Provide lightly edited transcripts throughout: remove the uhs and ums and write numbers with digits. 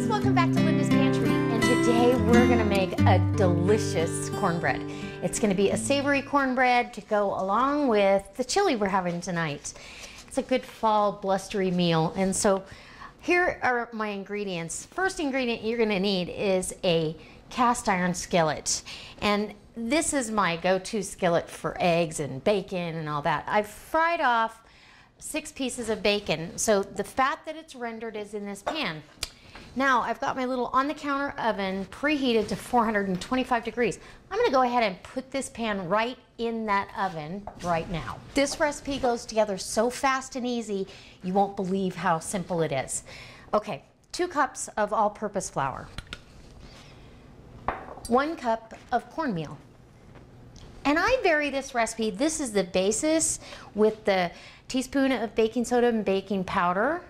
guys, welcome back to Linda's Pantry, and today we're gonna make a delicious cornbread. It's gonna be a savory cornbread to go along with the chili we're having tonight. It's a good fall blustery meal, and so here are my ingredients. First ingredient you're gonna need is a cast iron skillet, and this is my go-to skillet for eggs and bacon and all that. I've fried off 6 pieces of bacon, so the fat that it's rendered is in this pan. Now I've got my little on-the-counter oven preheated to 425 degrees. I'm gonna go ahead and put this pan right in that oven right now. This recipe goes together so fast and easy, you won't believe how simple it is. Okay, 2 cups of all-purpose flour, 1 cup of cornmeal. And I vary this recipe. This is the basis with the teaspoon of baking soda and baking powder.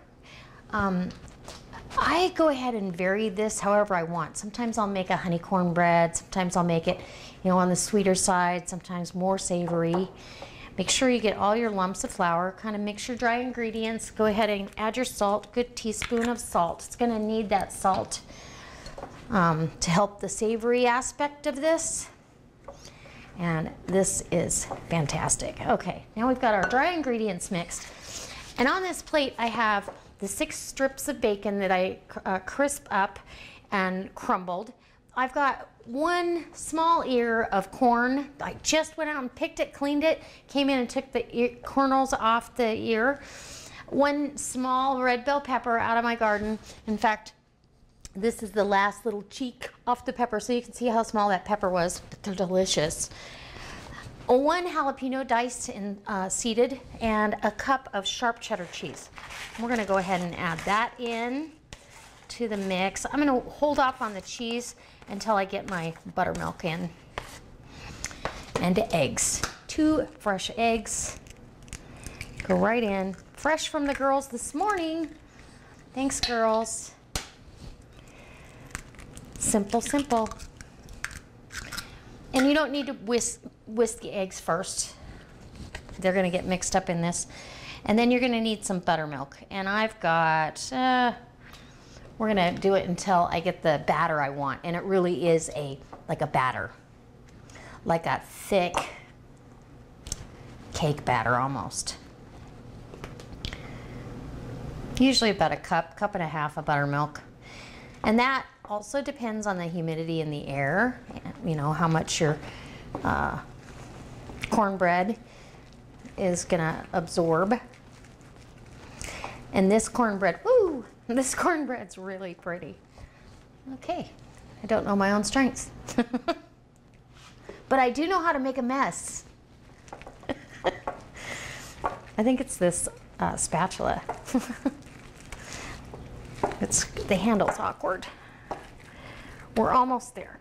I go ahead and vary this however I want. Sometimes I'll make a honey cornbread, sometimes I'll make it, on the sweeter side, sometimes more savory. Make sure you get all your lumps of flour, kind of mix your dry ingredients, go ahead and add your salt, good teaspoon of salt. It's gonna need that salt to help the savory aspect of this. And this is fantastic. Okay, now we've got our dry ingredients mixed. And on this plate I have the 6 strips of bacon that I crisp up and crumbled. I've got 1 small ear of corn. I just went out and picked it, cleaned it, came in and took the kernels off the ear. 1 small red bell pepper out of my garden. In fact, this is the last little cheek off the pepper, so you can see how small that pepper was, but they're delicious. 1 jalapeno diced and seeded, and a cup of sharp cheddar cheese. We're gonna go ahead and add that in to the mix. I'm gonna hold off on the cheese until I get my buttermilk in. And eggs. 2 fresh eggs. Go right in. Fresh from the girls this morning. Thanks, girls. Simple, simple. And you don't need to whisk the eggs first. They're gonna get mixed up in this. And then you're gonna need some buttermilk. And I've got, we're gonna do it until I get the batter I want. And it really is like a batter. Like a thick cake batter almost. Usually about a cup and a half of buttermilk. And that also depends on the humidity in the air, how much your cornbread is gonna absorb. And this cornbread, woo, this cornbread's really pretty. Okay, I don't know my own strengths. But I do know how to make a mess. I think it's this spatula. The handle's awkward. We're almost there.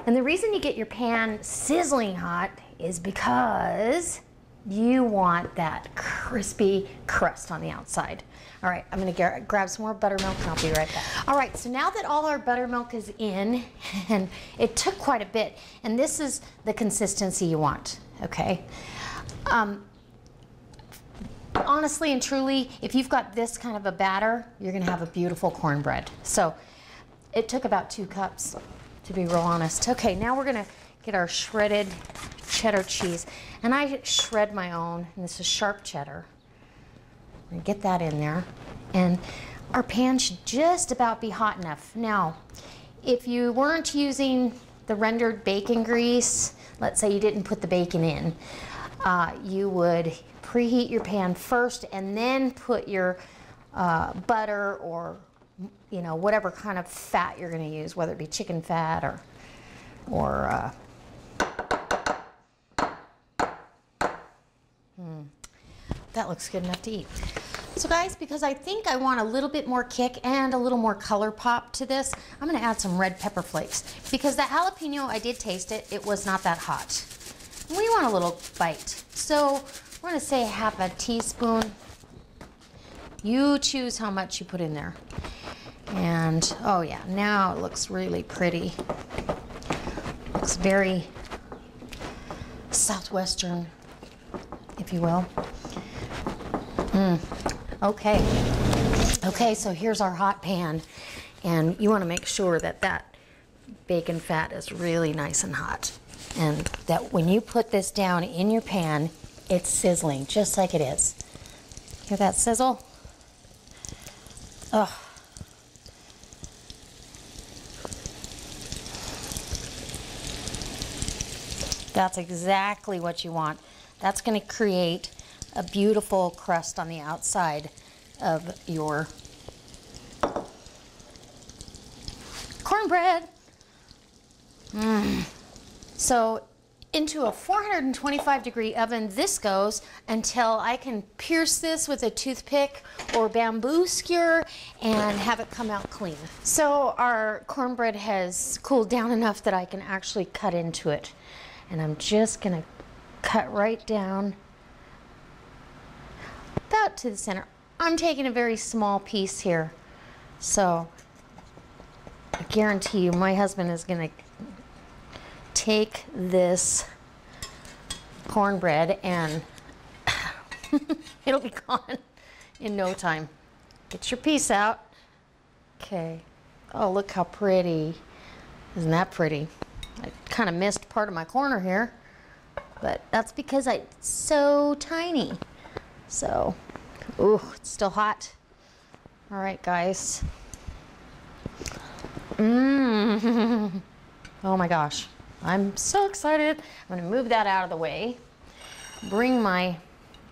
And the reason you get your pan sizzling hot is because you want that crispy crust on the outside. All right, I'm gonna grab some more buttermilk and I'll be right back. All right, so now that all our buttermilk is in, and it took quite a bit, and this is the consistency you want, okay? Honestly and truly, if you've got this kind of a batter, you're gonna have a beautiful cornbread. So it took about 2 cups, to be real honest. Okay, now we're gonna get our shredded cheddar cheese. And I shred my own, and this is sharp cheddar. We're gonna get that in there. And our pan should just about be hot enough. Now, if you weren't using the rendered bacon grease, let's say you didn't put the bacon in, you would preheat your pan first and then put your butter or whatever kind of fat you're going to use, whether it be chicken fat or that looks good enough to eat. So guys, because I think I want a little bit more kick and a little more color pop to this, I'm going to add some red pepper flakes, because the jalapeno, I did taste it, it was not that hot. We want a little bite, so we're going to say half a teaspoon. You choose how much you put in there. And oh yeah, now it looks really pretty. Looks very southwestern, if you will. Okay. Okay, so here's our hot pan, and you want to make sure that that bacon fat is really nice and hot, and that when you put this down in your pan, it's sizzling just like it is. Hear that sizzle? Ugh. That's exactly what you want. That's going to create a beautiful crust on the outside of your cornbread. So into a 425-degree oven this goes until I can pierce this with a toothpick or bamboo skewer and have it come out clean. So our cornbread has cooled down enough that I can actually cut into it. And I'm just gonna cut right down about to the center. I'm taking a very small piece here, so I guarantee you my husband is gonna take this cornbread and it'll be gone in no time. Get your piece out. Okay. Oh, look how pretty. Isn't that pretty? I kind of missed part of my corner here, but that's because it's so tiny. So, ooh, it's still hot. All right, guys. Oh my gosh, I'm so excited. I'm gonna move that out of the way. Bring my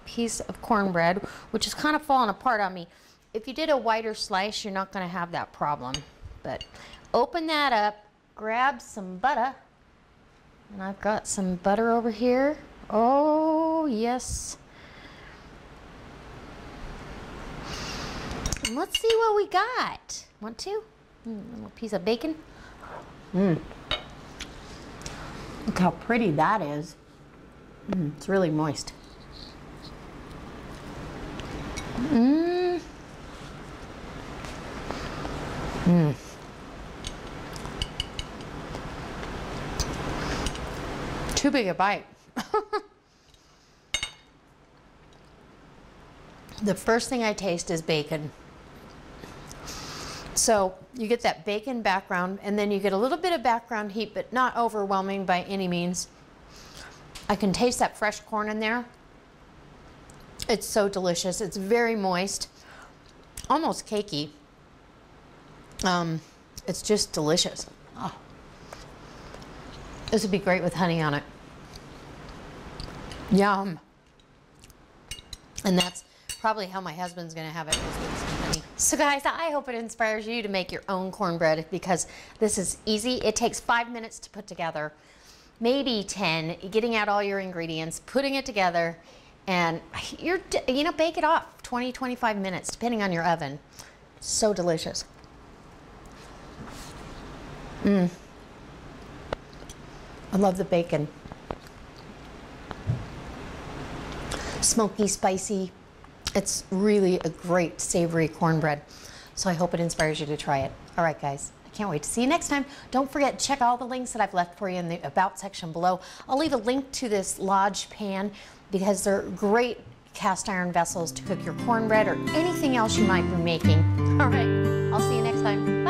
piece of cornbread, which is kind of falling apart on me. If you did a wider slice, you're not gonna have that problem. But open that up, grab some butter, and I've got some butter over here. Oh yes. And let's see what we got. Want to? A little piece of bacon. Look how pretty that is. It's really moist. Too big a bite. The first thing I taste is bacon. So you get that bacon background, and then you get a little bit of background heat, but not overwhelming by any means. I can taste that fresh corn in there. It's so delicious. It's very moist, almost cakey. It's just delicious. Oh. This would be great with honey on it. Yum. And that's probably how my husband's gonna have it, with some honey. So guys, I hope it inspires you to make your own cornbread, because this is easy. It takes 5 minutes to put together, maybe 10, getting out all your ingredients, putting it together, and bake it off 20, 25 minutes, depending on your oven. So delicious. I love the bacon. Smoky, spicy. It's really a great savory cornbread. So I hope it inspires you to try it. All right, guys. I can't wait to see you next time. Don't forget, check all the links that I've left for you in the About section below. I'll leave a link to this Lodge pan, because they're great cast iron vessels to cook your cornbread or anything else you might be making. All right. I'll see you next time.